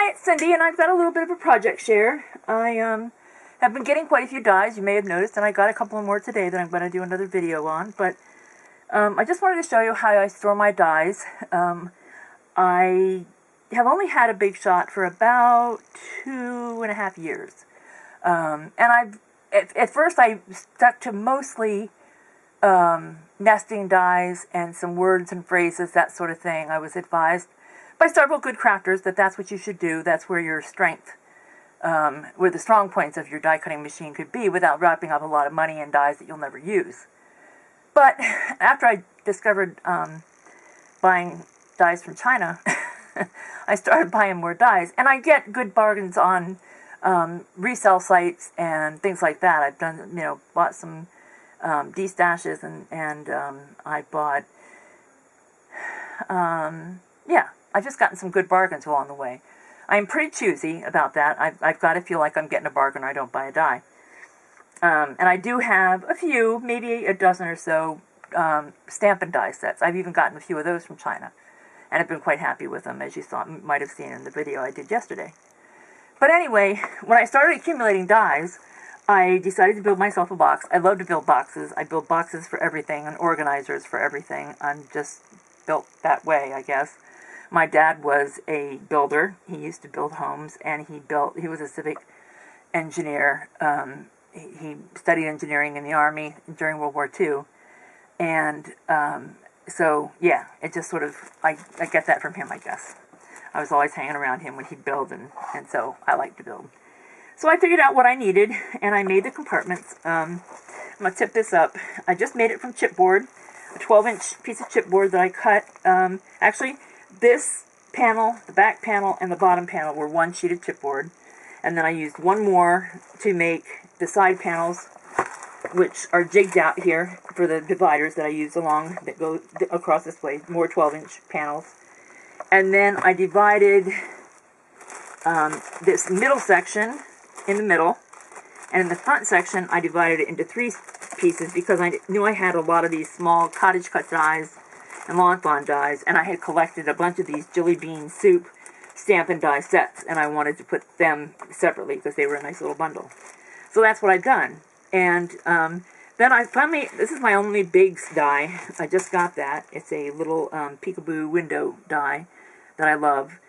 Hi, it's Cindy, and I've got a little bit of a project share. I have been getting quite a few dies, you may have noticed, and I got a couple more today that I'm going to do another video on, but I just wanted to show you how I store my dies. I have only had a Big Shot for about 2.5 years, and at first I stuck to mostly nesting dies and some words and phrases, that sort of thing. I was advised by several good crafters that that's what you should do. That's where your strength, where the strong points of your die cutting machine could be, without wrapping up a lot of money in dies that you'll never use. But after I discovered buying dies from China, I started buying more dies, and I get good bargains on resale sites and things like that. I've done, bought some D-stashes, and I bought, I've just gotten some good bargains along the way. I'm pretty choosy about that. I've got to feel like I'm getting a bargain or I don't buy a die. And I do have a few, maybe a dozen or so, Stampin' die sets. I've even gotten a few of those from China, and I've been quite happy with them, as you might have seen in the video I did yesterday. But anyway, when I started accumulating dies, I decided to build myself a box. I love to build boxes. I build boxes for everything and organizers for everything. I'm just built that way, I guess. My dad was a builder. He used to build homes, and he was a civic engineer. He studied engineering in the Army during World War II. And so, yeah, it just sort of, I get that from him, I guess. I was always hanging around him when he'd build, and so I like to build. So I figured out what I needed, and I made the compartments. I'm going to tip this up. I just made it from chipboard, a 12-inch piece of chipboard that I cut. Actually, this panel, the back panel, and the bottom panel were one sheet of chipboard. And then I used one more to make the side panels, which are jigged out here for the dividers that I use that go across this way, more 12-inch panels. And then I divided this middle section in the middle, and in the front section I divided it into 3 pieces because I knew I had a lot of these small cottage cut dies and Lawn Fawn dies, and I had collected a bunch of these Jelly Bean Soup Stampin' die sets, and I wanted to put them separately because they were a nice little bundle. So that's what I've done. And then I finally, this is my only big die. I just got that. It's a little peekaboo window die that I love.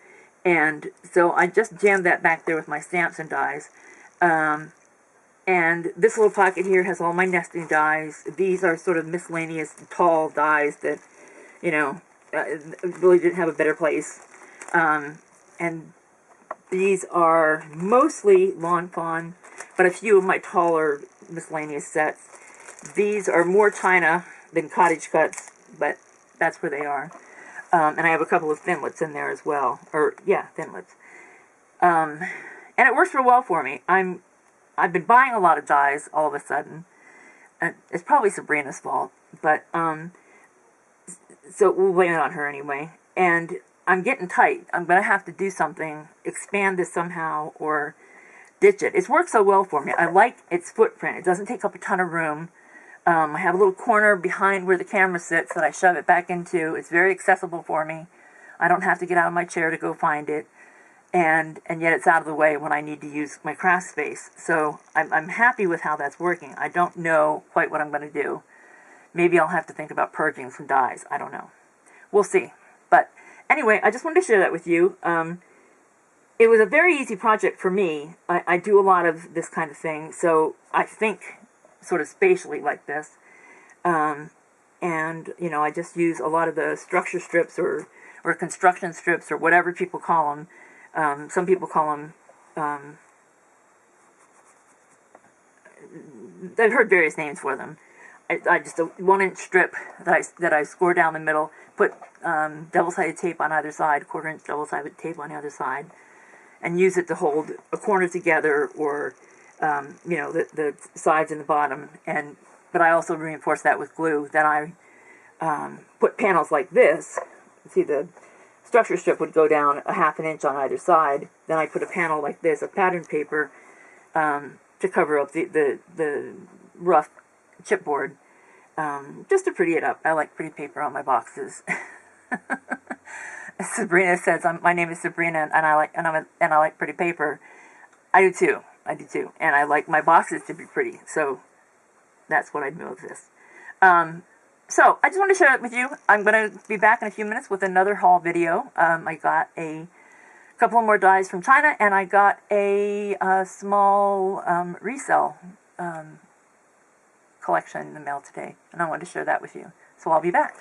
And so I just jammed that back there with my stamps and dies. And this little pocket here has all my nesting dies. These are sort of miscellaneous tall dies that, really didn't have a better place. And these are mostly Lawn Fawn, but a few of my taller miscellaneous sets. These are more China than cottage cuts, but that's where they are. And I have a couple of thinlits in there as well. Thinlits. And it works real well for me. I've been buying a lot of dies all of a sudden. And it's probably Sabrina's fault, but so we'll blame it on her anyway. And I'm getting tight. I'm going to have to do something, expand this somehow, or ditch it. It's worked so well for me. I like its footprint. It doesn't take up a ton of room. I have a little corner behind where the camera sits that I shove it back into. It's very accessible for me. I don't have to get out of my chair to go find it. And yet it's out of the way when I need to use my craft space. So I'm happy with how that's working. I don't know quite what I'm going to do. Maybe I'll have to think about purging some dies. I don't know. We'll see. But anyway, I just wanted to share that with you. It was a very easy project for me. I do a lot of this kind of thing, so I think sort of spatially like this. And, I just use a lot of the structure strips or construction strips or whatever people call them. Some people call them, I've heard various names for them. I just a 1-inch strip that I score down the middle, put double-sided tape on either side, 1/4-inch double-sided tape on the other side, and use it to hold a corner together, or the sides and the bottom. But I also reinforce that with glue. Then I put panels like this. See, the structure strip would go down a 1/2 inch on either side. Then I put a panel like this, a pattern paper, to cover up the rough chipboard, just to pretty it up. I like pretty paper on my boxes. Sabrina says, my name is Sabrina, and I like pretty paper. I do too. I do too. And I like my boxes to be pretty. So that's what I do with this. So I just want to share it with you. I'm going to be back in a few minutes with another haul video. I got a couple more dies from China, and I got a small resale collection in the mail today, and I wanted to share that with you. So I'll be back.